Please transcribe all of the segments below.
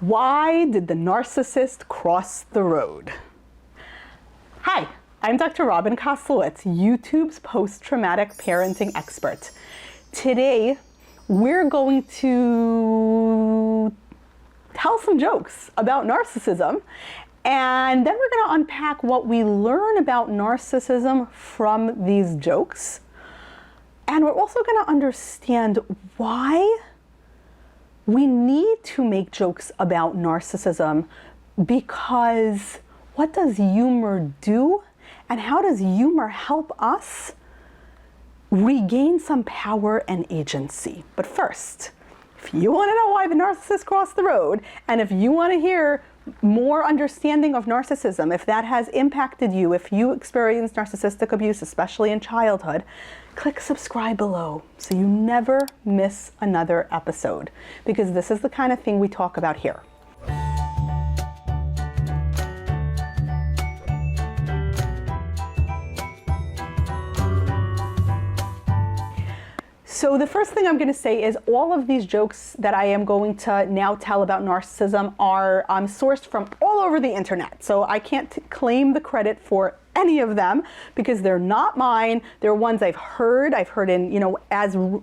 Why did the narcissist cross the road? Hi, I'm Dr. Robin Koslowitz, YouTube's post-traumatic parenting expert. Today, we're going to tell some jokes about narcissism, and then we're going to unpack what we learn about narcissism from these jokes. And we're also going to understand why we need to make jokes about narcissism, because what does humor do, and how does humor help us regain some power and agency? But first, if you want to know why the narcissist crossed the road, and if you want to hear more understanding of narcissism, if that has impacted you, if you experienced narcissistic abuse, especially in childhood, click subscribe below so you never miss another episode, because this is the kind of thing we talk about here. So the first thing I'm going to say is all of these jokes that I am going to now tell about narcissism are sourced from all over the internet. So I can't claim the credit for any of them because they're not mine. They're ones I've heard in,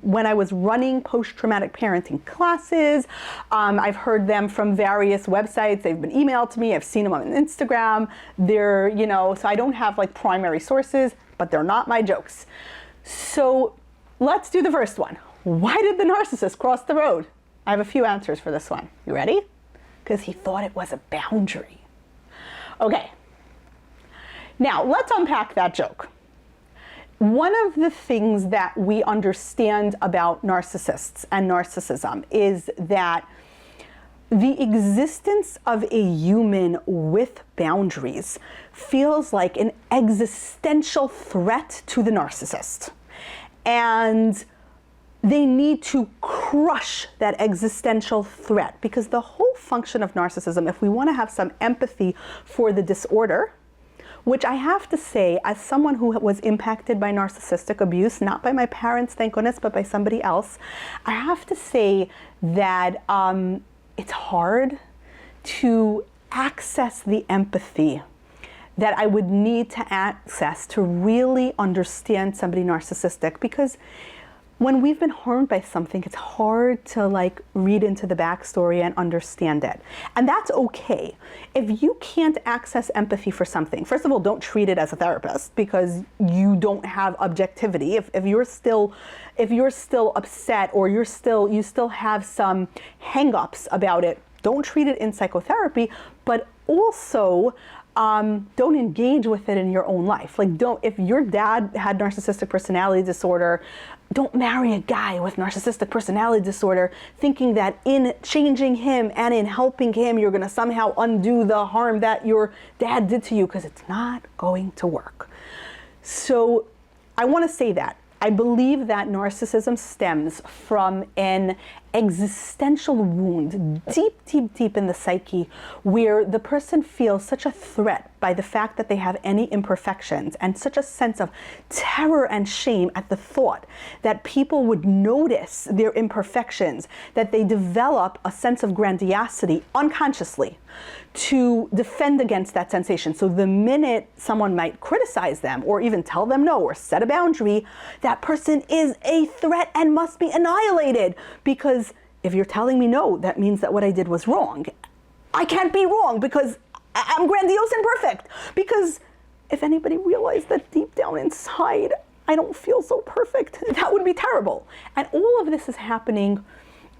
when I was running post-traumatic parenting classes. I've heard them from various websites. They've been emailed to me. I've seen them on Instagram. They're, so I don't have like primary sources, but they're not my jokes. So let's do the first one. Why did the narcissist cross the road? I have a few answers for this one. You ready? Because he thought it was a boundary. Okay. Now, let's unpack that joke. One of the things that we understand about narcissists and narcissism is that the existence of a human with boundaries feels like an existential threat to the narcissist. And they need to crush that existential threat, because the whole function of narcissism, if we want to have some empathy for the disorder, which I have to say, as someone who was impacted by narcissistic abuse, not by my parents, thank goodness, but by somebody else, I have to say that it's hard to access the empathy that I would need to access to really understand somebody narcissistic, because when we've been harmed by something, it's hard to read into the backstory and understand it. And that's okay. If you can't access empathy for something, first of all, don't treat it as a therapist, because you don't have objectivity. If you're still upset, or you still have some hang-ups about it, don't treat it in psychotherapy, but also don't engage with it in your own life. If your dad had narcissistic personality disorder, don't marry a guy with narcissistic personality disorder thinking that in changing him and in helping him, you're going to somehow undo the harm that your dad did to you, because it's not going to work. So I want to say that I believe that narcissism stems from an existential wound deep, deep, deep in the psyche, where the person feels such a threat by the fact that they have any imperfections, and such a sense of terror and shame at the thought that people would notice their imperfections, that they develop a sense of grandiosity unconsciously to defend against that sensation. So the minute someone might criticize them, or even tell them no, or set a boundary, that person is a threat and must be annihilated, because if you're telling me no, that means that what I did was wrong. I can't be wrong because I'm grandiose and perfect. Because if anybody realized that deep down inside, I don't feel so perfect, that would be terrible. And all of this is happening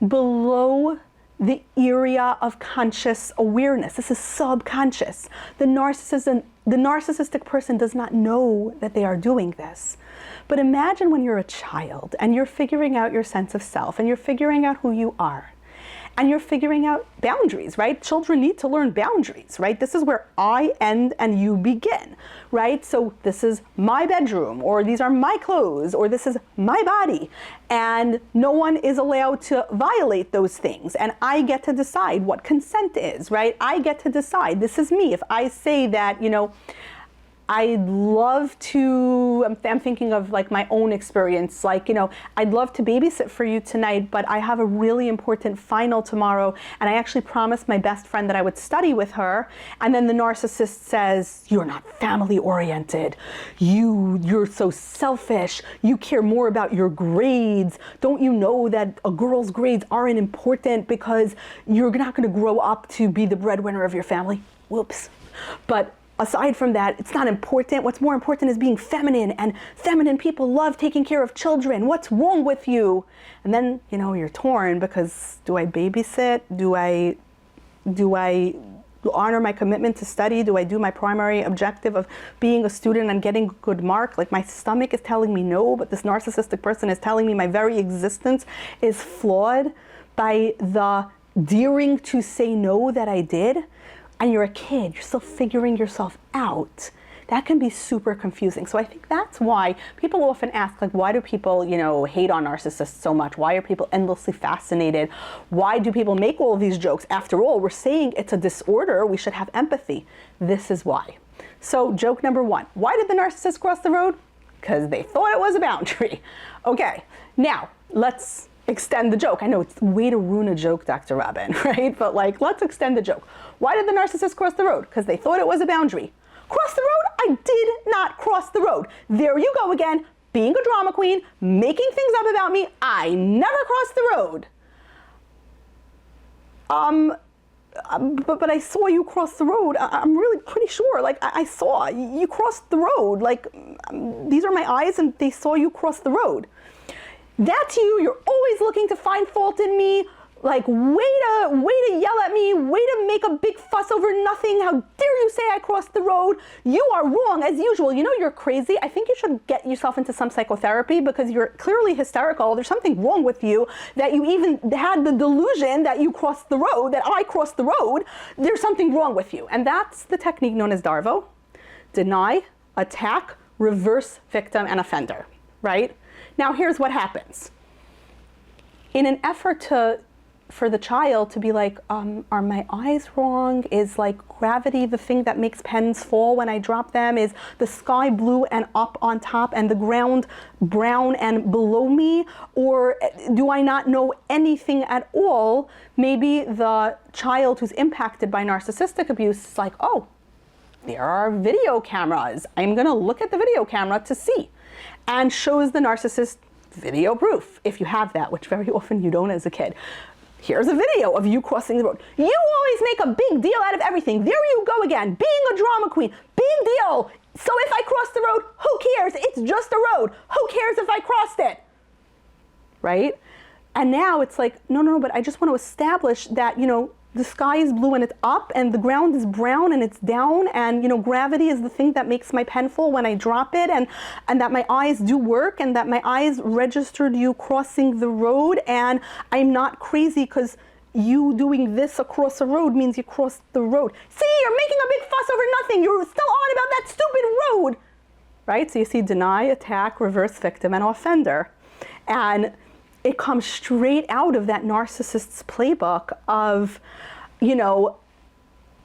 below the area of conscious awareness. This is subconscious. The narcissistic person does not know that they are doing this. But imagine when you're a child and you're figuring out your sense of self, and you're figuring out who you are, and you're figuring out boundaries, right? Children need to learn boundaries, right? This is where I end and you begin, right? So this is my bedroom, or these are my clothes, or this is my body. And no one is allowed to violate those things. And I get to decide what consent is, right? I get to decide, this is me. If I say that, I'd love to, I'm thinking of like my own experience, like, I'd love to babysit for you tonight, but I have a really important final tomorrow, and I actually promised my best friend that I would study with her. And then the narcissist says, you're not family oriented. You're so selfish. You care more about your grades. Don't you know that a girl's grades aren't important because you're not going to grow up to be the breadwinner of your family? Whoops. But aside from that, it's not important. What's more important is being feminine, and feminine people love taking care of children. What's wrong with you? And then, you're torn because do I babysit? Do I honor my commitment to study? Do I do my primary objective of being a student and getting a good mark? Like, my stomach is telling me no, but this narcissistic person is telling me my very existence is flawed by the daring to say no that I did. And you're a kid, you're still figuring yourself out. That can be super confusing. So I think that's why people often ask, like, why do people, hate on narcissists so much? Why are people endlessly fascinated? Why do people make all of these jokes? After all, we're saying it's a disorder. We should have empathy. This is why. So joke number 1, why did the narcissist cross the road? Because they thought it was a boundary. Okay, now let's extend the joke. I know it's a way to ruin a joke, Dr. Robin, right? But let's extend the joke. Why did the narcissist cross the road? Because they thought it was a boundary. Cross the road? I did not cross the road. There you go again, being a drama queen, making things up about me. I never crossed the road. But I saw you cross the road. I'm really pretty sure. I saw you crossed the road. These are my eyes, and they saw you cross the road. That's you. You're always looking to find fault in me. Way to yell at me. Way to make a big fuss over nothing. How dare you say I crossed the road? You are wrong as usual. You're crazy. I think you should get yourself into some psychotherapy because you're clearly hysterical. There's something wrong with you that you even had the delusion that you crossed the road, that I crossed the road. There's something wrong with you. And that's the technique known as DARVO. Deny, attack, reverse victim, and offender, right? Now, here's what happens. In an effort for the child to be like, are my eyes wrong? Is gravity the thing that makes pens fall when I drop them? Is the sky blue and up on top and the ground brown and below me? Or do I not know anything at all? Maybe the child who's impacted by narcissistic abuse is like, oh, there are video cameras. I'm gonna look at the video camera to see. And shows the narcissist video proof, if you have that, which very often you don't as a kid. Here's a video of you crossing the road. You always make a big deal out of everything. There you go again, being a drama queen. Big deal. So if I cross the road, who cares? It's just a road. Who cares if I crossed it? Right? And now it's like, no, but I just want to establish that, the sky is blue and it's up, and the ground is brown and it's down, and gravity is the thing that makes my pen fall when I drop it, and that my eyes do work, and that my eyes registered you crossing the road, and I'm not crazy because you doing this across a road means you crossed the road. See, you're making a big fuss over nothing. You're still on about that stupid road, right? So you see deny, attack, reverse victim, and offender. And it comes straight out of that narcissist's playbook of,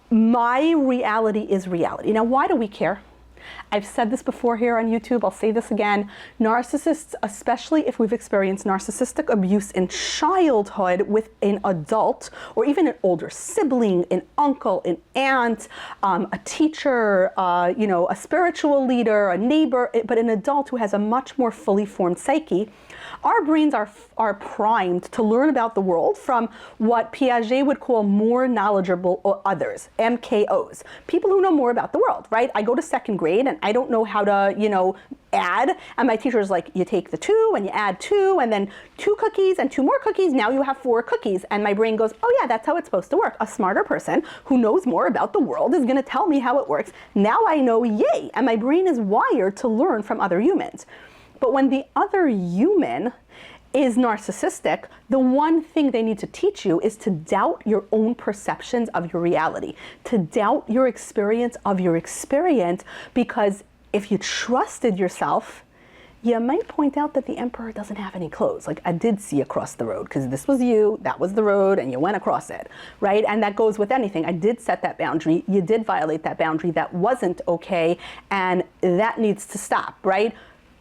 my reality is reality. Now, why do we care? I've said this before here on YouTube, I'll say this again. Narcissists, especially if we've experienced narcissistic abuse in childhood with an adult or even an older sibling, an uncle, an aunt, a teacher, a spiritual leader, a neighbor, but an adult who has a much more fully formed psyche, our brains are primed to learn about the world from what Piaget would call more knowledgeable others, MKOs, people who know more about the world, right? I go to second grade and I don't know how to, add, and my teacher's like, you take the 2 and you add 2 and then 2 cookies and 2 more cookies, now you have 4 cookies. And my brain goes, oh yeah, that's how it's supposed to work. A smarter person who knows more about the world is gonna tell me how it works. Now I know, yay, and my brain is wired to learn from other humans. But when the other human is narcissistic, the one thing they need to teach you is to doubt your own perceptions of your reality, to doubt your experience of your experience, because if you trusted yourself, you might point out that the emperor doesn't have any clothes. Like, I did see across the road because this was you, that was the road, and you went across it, right? And that goes with anything. I did set that boundary. You did violate that boundary. That wasn't okay, and that needs to stop, right?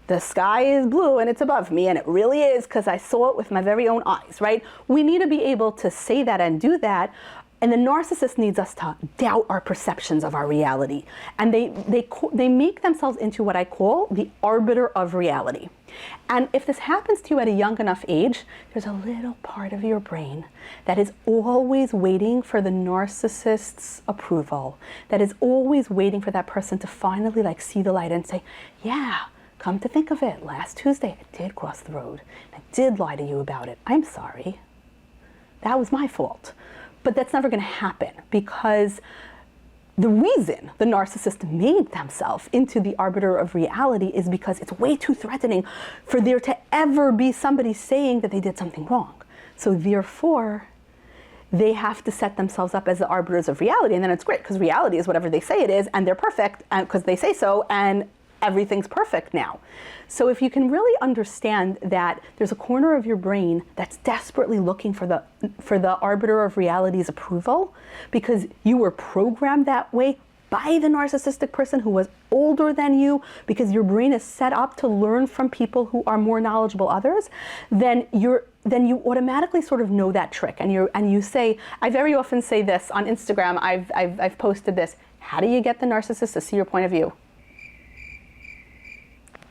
The sky is blue and it's above me, and it really is because I saw it with my very own eyes, right? We need to be able to say that and do that. And the narcissist needs us to doubt our perceptions of our reality. And they make themselves into what I call the arbiter of reality. And if this happens to you at a young enough age, there's a little part of your brain that is always waiting for the narcissist's approval, that is always waiting for that person to finally like see the light and say, yeah, come to think of it, last Tuesday I did cross the road. I did lie to you about it. I'm sorry. That was my fault. But that's never going to happen, because the reason the narcissist made themselves into the arbiter of reality is because it's way too threatening for there to ever be somebody saying that they did something wrong. So therefore, they have to set themselves up as the arbiters of reality. And then it's great because reality is whatever they say it is, and they're perfect because they say so, and everything's perfect now. So if you can really understand that there's a corner of your brain that's desperately looking for the arbiter of reality's approval because you were programmed that way by the narcissistic person who was older than you, because your brain is set up to learn from people who are more knowledgeable others, then you automatically sort of know that trick. And you say, I very often say this on Instagram, I've posted this, how do you get the narcissist to see your point of view?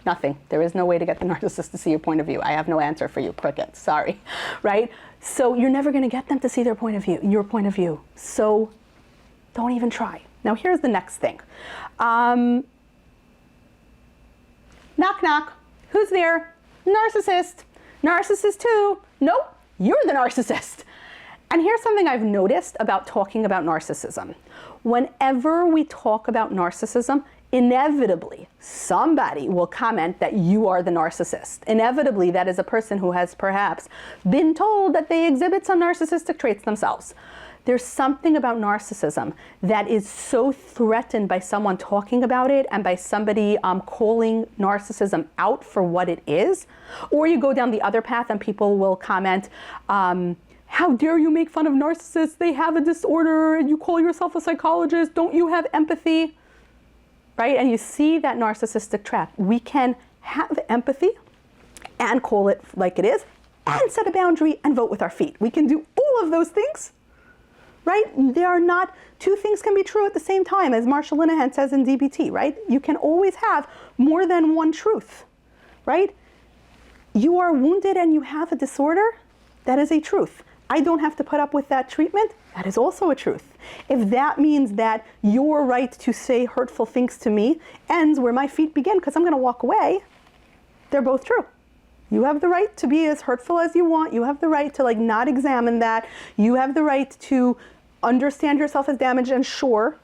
Nothing. There is no way to get the narcissist to see your point of view. I have no answer for you, crickets, sorry, right? So you're never going to get them to see their point of view, your point of view. So don't even try. Now here's the next thing. Knock, knock. Who's there? Narcissist. Narcissist too. Nope, you're the narcissist. And here's something I've noticed about talking about narcissism. Whenever we talk about narcissism, inevitably, somebody will comment that you are the narcissist. Inevitably, that is a person who has perhaps been told that they exhibit some narcissistic traits themselves. There's something about narcissism that is so threatened by someone talking about it and by somebody calling narcissism out for what it is. Or you go down the other path and people will comment, how dare you make fun of narcissists? They have a disorder and you call yourself a psychologist. Don't you have empathy? Right? And you see that narcissistic trap. We can have empathy and call it like it is and set a boundary and vote with our feet. We can do all of those things, right? There are not, two things can be true at the same time, as Marsha Linehan says in DBT, right? You can always have more than one truth, right? You are wounded and you have a disorder, that is a truth. I don't have to put up with that treatment, that is also a truth. If that means that your right to say hurtful things to me ends where my feet begin because I'm going to walk away, they're both true. You have the right to be as hurtful as you want. You have the right to not examine that. You have the right to understand yourself as damaged, and sure,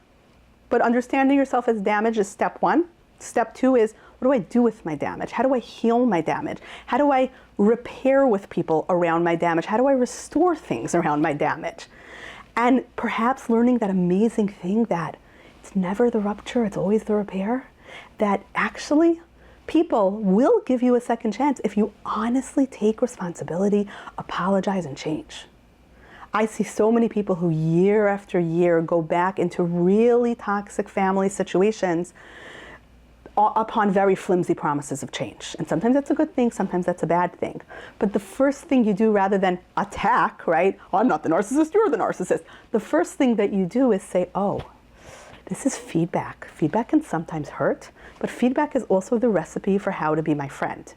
but understanding yourself as damaged is step one. Step two is, what do I do with my damage? How do I heal my damage? How do I repair with people around my damage? How do I restore things around my damage? And perhaps learning that amazing thing that it's never the rupture, it's always the repair, that actually people will give you a second chance if you honestly take responsibility, apologize, and change. I see so many people who year after year go back into really toxic family situations upon very flimsy promises of change. And sometimes that's a good thing, sometimes that's a bad thing. But the first thing you do, rather than attack, right? I'm not the narcissist, you're the narcissist. The first thing that you do is say, oh, this is feedback. Feedback can sometimes hurt, but feedback is also the recipe for how to be my friend.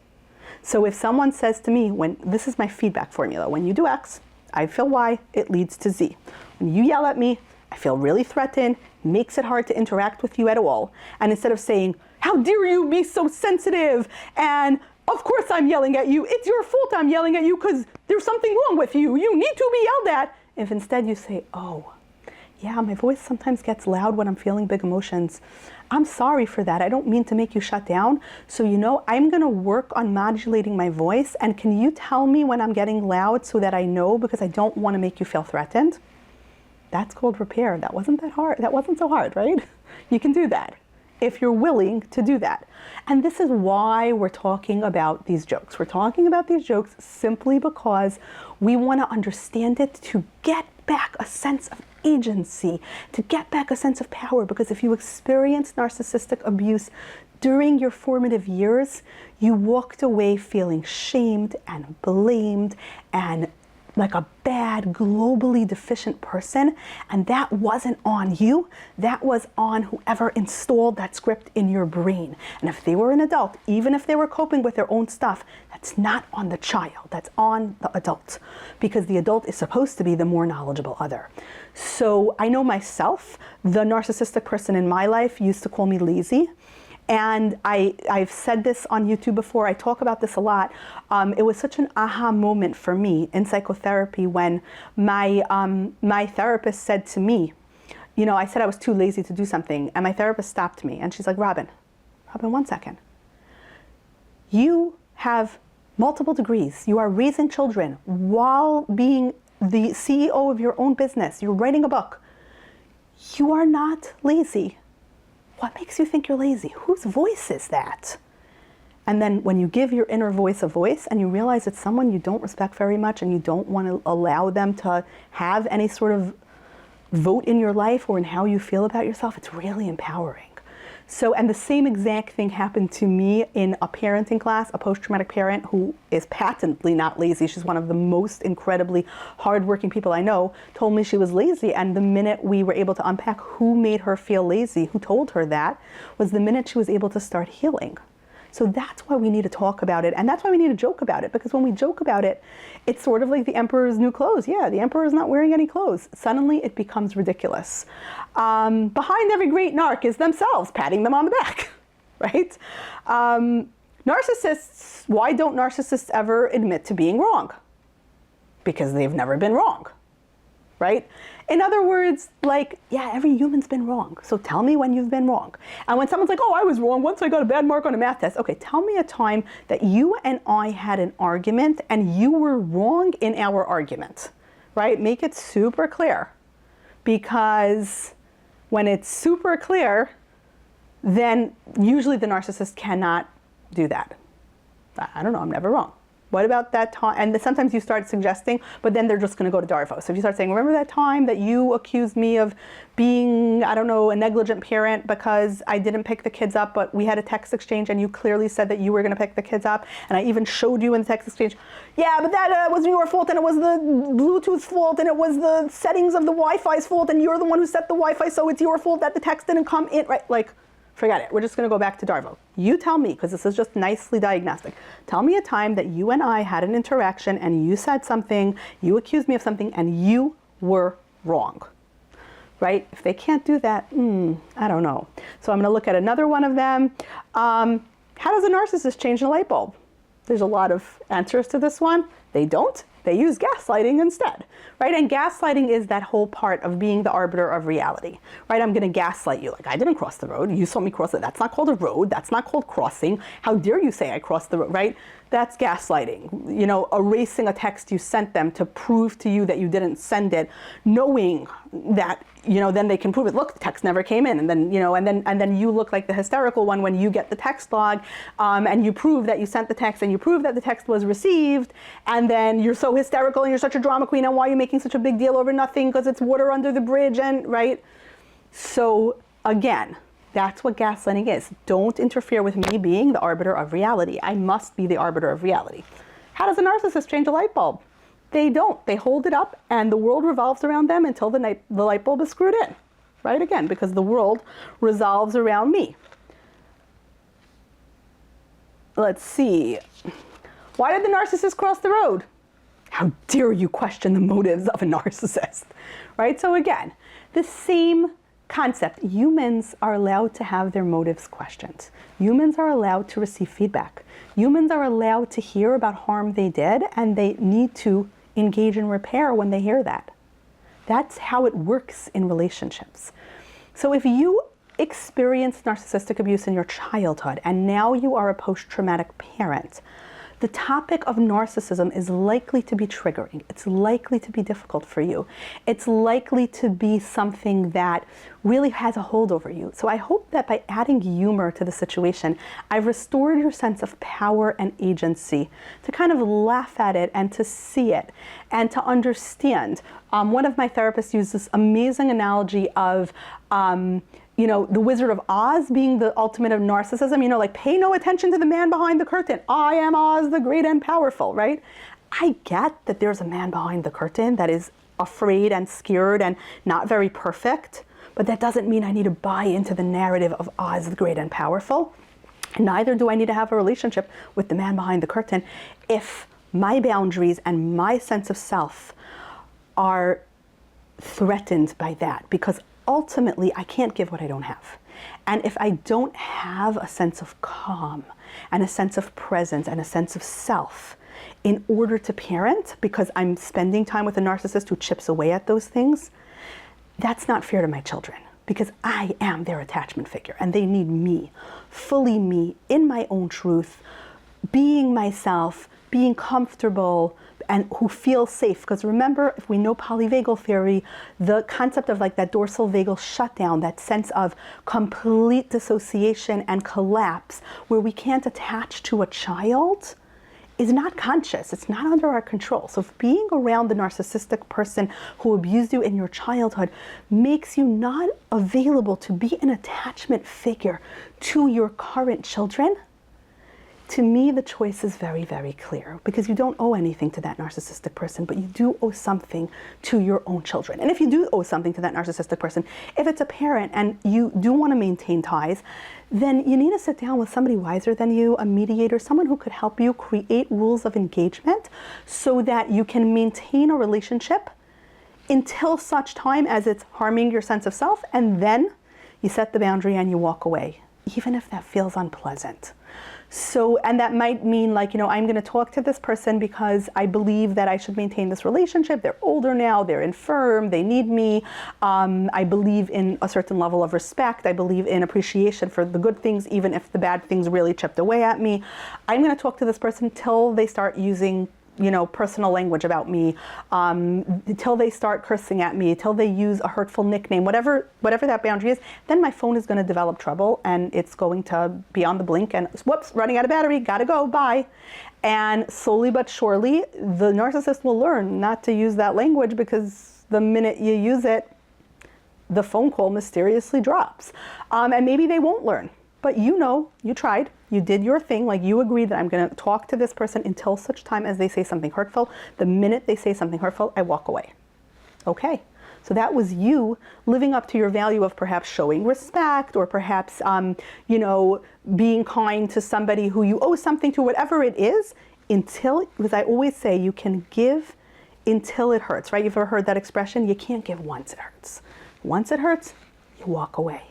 So if someone says to me, this is my feedback formula, when you do X, I feel Y, it leads to Z. When you yell at me, I feel really threatened, makes it hard to interact with you at all. And instead of saying, how dare you be so sensitive? And of course I'm yelling at you. It's your fault I'm yelling at you because there's something wrong with you. You need to be yelled at. If instead you say, oh, yeah, my voice sometimes gets loud when I'm feeling big emotions. I'm sorry for that. I don't mean to make you shut down. So, I'm going to work on modulating my voice. And can you tell me when I'm getting loud so that I know, because I don't want to make you feel threatened? That's called repair. That wasn't that hard. That wasn't so hard, right? You can do that. if you're willing to do that. And this is why we're talking about these jokes. We're talking about these jokes simply because we want to understand it to get back a sense of agency, to get back a sense of power. Because if you experience narcissistic abuse during your formative years, you walked away feeling shamed and blamed and like a bad, globally deficient person, and that wasn't on you, that was on whoever installed that script in your brain. And if they were an adult, even if they were coping with their own stuff, that's not on the child, that's on the adult, because the adult is supposed to be the more knowledgeable other. So I know myself, the narcissistic person in my life used to call me lazy. And I've said this on YouTube before, I talk about this a lot. It was such an aha moment for me in psychotherapy when my therapist said to me, you know, I said I was too lazy to do something, and my therapist stopped me, and she's like, Robin, 1 second. You have multiple degrees. You are raising children while being the CEO of your own business. You're writing a book. You are not lazy. What makes you think you're lazy? Whose voice is that? And then when you give your inner voice a voice and you realize it's someone you don't respect very much and you don't want to allow them to have any sort of vote in your life or in how you feel about yourself, it's really empowering. So, and the same exact thing happened to me in a parenting class. A post-traumatic parent who is patently not lazy, she's one of the most incredibly hardworking people I know, told me she was lazy. And the minute we were able to unpack who made her feel lazy, who told her that, was the minute she was able to start healing. So that's why we need to talk about it, and that's why we need to joke about it, because when we joke about it, it's sort of like the emperor's new clothes. Yeah, the emperor's not wearing any clothes. Suddenly it becomes ridiculous. Behind every great narc is themselves patting them on the back, right? Narcissists, why don't narcissists ever admit to being wrong? Because they've never been wrong, right? In other words, like, yeah, every human's been wrong. So tell me when you've been wrong. And when someone's like, oh, I was wrong once I got a bad mark on a math test. Okay, tell me a time that you and I had an argument and you were wrong in our argument, right? Make it super clear. Because when it's super clear, then usually the narcissist cannot do that. I don't know, I'm never wrong. What about that time? And sometimes you start suggesting, but then they're just going to go to Darvo. So if you start saying, remember that time that you accused me of being, I don't know, a negligent parent because I didn't pick the kids up, but we had a text exchange and you clearly said that you were going to pick the kids up. And I even showed you in the text exchange, yeah, but that wasn't your fault, and it was the Bluetooth's fault, and it was the settings of the Wi-Fi's fault, and you're the one who set the Wi-Fi, so it's your fault that the text didn't come in, right? Like, forget it. We're just going to go back to Darvo. You tell me, because this is just nicely diagnostic. Tell me a time that you and I had an interaction and you said something, you accused me of something, and you were wrong, right? If they can't do that, I don't know. So I'm going to look at another one of them. How does a narcissist change a light bulb? There's a lot of answers to this one. They don't. They use gaslighting instead, right? And gaslighting is that whole part of being the arbiter of reality, right? I'm going to gaslight you. Like, I didn't cross the road. You saw me cross it. That's not called a road. That's not called crossing. How dare you say I crossed the road, right? That's gaslighting. You know, erasing a text you sent them to prove to you that you didn't send it, knowing that, you know, then they can prove it. Look, the text never came in. And then, you know, and then you look like the hysterical one when you get the text log, and you prove that you sent the text and you prove that the text was received. And then you're so hysterical and you're such a drama queen. And why are you making such a big deal over nothing? Because it's water under the bridge, and right? So again, that's what gaslighting is. Don't interfere with me being the arbiter of reality. I must be the arbiter of reality. How does a narcissist change a light bulb? They don't. They hold it up and the world revolves around them until the light bulb is screwed in, right? Again, because the world revolves around me. Let's see. Why did the narcissist cross the road? How dare you question the motives of a narcissist, right? So again, the same concept. Humans are allowed to have their motives questioned. Humans are allowed to receive feedback. Humans are allowed to hear about harm they did, and they need to engage in repair when they hear that. That's how it works in relationships. So if you experienced narcissistic abuse in your childhood and now you are a post-traumatic parent, the topic of narcissism is likely to be triggering. It's likely to be difficult for you. It's likely to be something that really has a hold over you. So I hope that by adding humor to the situation, I've restored your sense of power and agency to kind of laugh at it and to see it and to understand. One of my therapists used this amazing analogy of the Wizard of Oz being the ultimate of narcissism, like pay no attention to the man behind the curtain. I am Oz, the great and powerful, right? I get that there's a man behind the curtain that is afraid and scared and not very perfect, but that doesn't mean I need to buy into the narrative of Oz, the great and powerful. Neither do I need to have a relationship with the man behind the curtain if my boundaries and my sense of self are threatened by that, because ultimately, I can't give what I don't have. And if I don't have a sense of calm and a sense of presence and a sense of self in order to parent, because I'm spending time with a narcissist who chips away at those things, that's not fair to my children, because I am their attachment figure and they need me, fully me, in my own truth, being myself, being comfortable, and who feel safe. Because remember, if we know polyvagal theory, the concept of like that dorsal vagal shutdown, that sense of complete dissociation and collapse, where we can't attach to a child, is not conscious. It's not under our control. So if being around the narcissistic person who abused you in your childhood makes you not available to be an attachment figure to your current children, to me, the choice is very, very clear, because you don't owe anything to that narcissistic person, but you do owe something to your own children. And if you do owe something to that narcissistic person, if it's a parent and you do want to maintain ties, then you need to sit down with somebody wiser than you, a mediator, someone who could help you create rules of engagement so that you can maintain a relationship until such time as it's harming your sense of self, and then you set the boundary and you walk away, even if that feels unpleasant. So, and that might mean like, I'm going to talk to this person because I believe that I should maintain this relationship. They're older now, they're infirm, they need me. I believe in a certain level of respect. I believe in appreciation for the good things, even if the bad things really chipped away at me. I'm going to talk to this person till they start using personal language about me, till they start cursing at me, till they use a hurtful nickname, whatever that boundary is, then my phone is going to develop trouble and it's going to be on the blink and whoops, running out of battery, gotta go, bye. And slowly but surely, the narcissist will learn not to use that language, because the minute you use it, the phone call mysteriously drops. And maybe they won't learn. But you tried, you did your thing, like you agreed that I'm going to talk to this person until such time as they say something hurtful. The minute they say something hurtful, I walk away. Okay, so that was you living up to your value of perhaps showing respect, or perhaps, being kind to somebody who you owe something to, whatever it is, because I always say you can give until it hurts, right? You've ever heard that expression? You can't give once it hurts. Once it hurts, you walk away.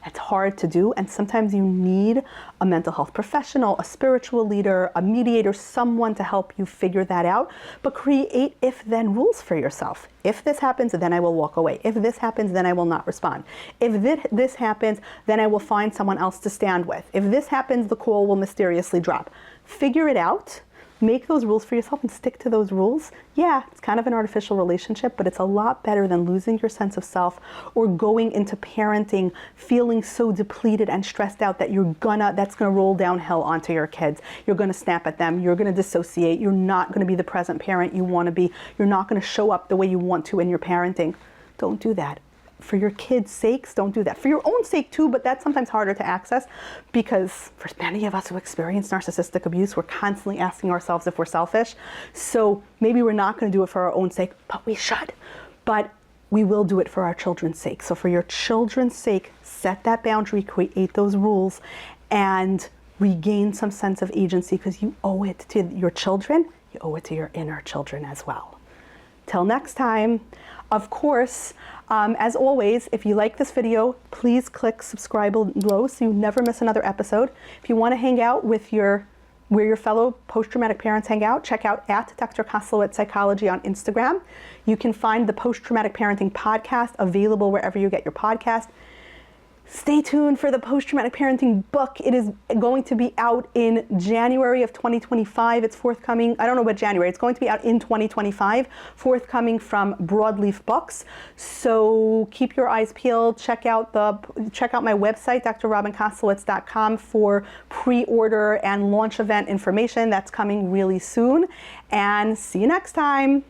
It's hard to do, and sometimes you need a mental health professional, a spiritual leader, a mediator, someone to help you figure that out. But create if-then rules for yourself. If this happens, then I will walk away. If this happens, then I will not respond. If this happens, then I will find someone else to stand with. If this happens, the call will mysteriously drop. Figure it out. Make those rules for yourself and stick to those rules. Yeah, it's kind of an artificial relationship, but it's a lot better than losing your sense of self or going into parenting feeling so depleted and stressed out that that's gonna roll downhill onto your kids. You're gonna snap at them, you're gonna dissociate, you're not gonna be the present parent you wanna be, you're not gonna show up the way you want to in your parenting. Don't do that. For your kids' sakes, don't do that. For your own sake too, but that's sometimes harder to access, because for many of us who experience narcissistic abuse, we're constantly asking ourselves if we're selfish. So maybe we're not going to do it for our own sake, but we should. But we will do it for our children's sake. So for your children's sake, set that boundary, create those rules, and regain some sense of agency, because you owe it to your children. You owe it to your inner children as well. Till next time. Of course, as always, if you like this video, please click subscribe below so you never miss another episode. If you want to hang out with where your fellow post-traumatic parents hang out, check out @Dr. Koslowitz Psychology on Instagram. You can find the Post-Traumatic Parenting Podcast available wherever you get your podcast. Stay tuned for the post-traumatic parenting book. It is going to be out in January of 2025. It's forthcoming. I don't know about January. It's going to be out in 2025, forthcoming from Broadleaf Books. So keep your eyes peeled. Check out my website, drrobinkoslowitz.com, for pre-order and launch event information. That's coming really soon. And see you next time.